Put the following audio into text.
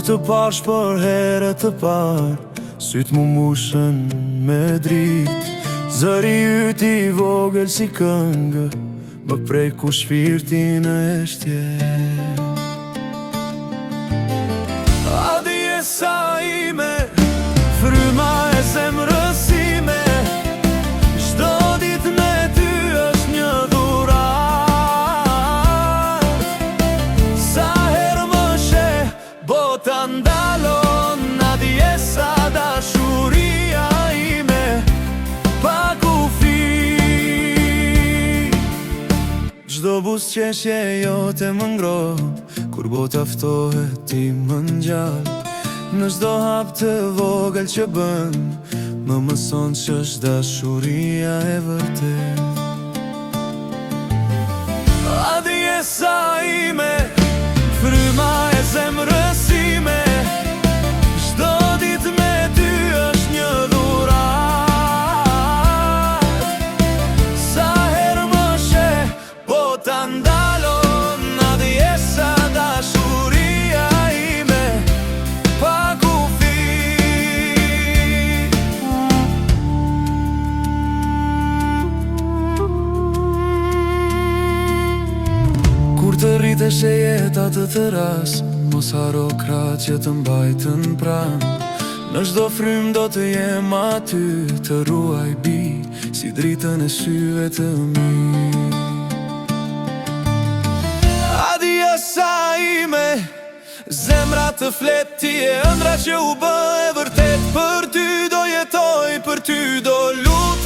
të pash për herë të parë, sytë mu mushën me dritë. Zëri yt I vogël si këngë, më preku shpirtin e shtjet. Adjesa ime, fryma e zemrës ime, çdo ditë me ty është një dhuratë. Sa herë më sheh, bota ndalon. Adjesa, dashuria ime, pa kufi. Çdo buzëqeshje jote më ngroh, kur bota ftohet ti më ngjall. Në çdo hap të vogël që bën, më mëson që është dashuria e vërtet. Adjesa ime, fryma e zemrës ime, çdo ditë me ty është një dhuratë. Sa herë më sheh, bota ndalon. Adjesa, dashuria ime, pa kufi. Kur të rritesh e jeta të ras, mos haro krahët që të mbajtën pranë. Në çdo frym do të jem aty, të ruaj bi, si dritën e syve të mi. Adjesa ime, zemra të flet, ti e ëndra që u bë e vërtet. Për ty do jetoj, për ty do lut.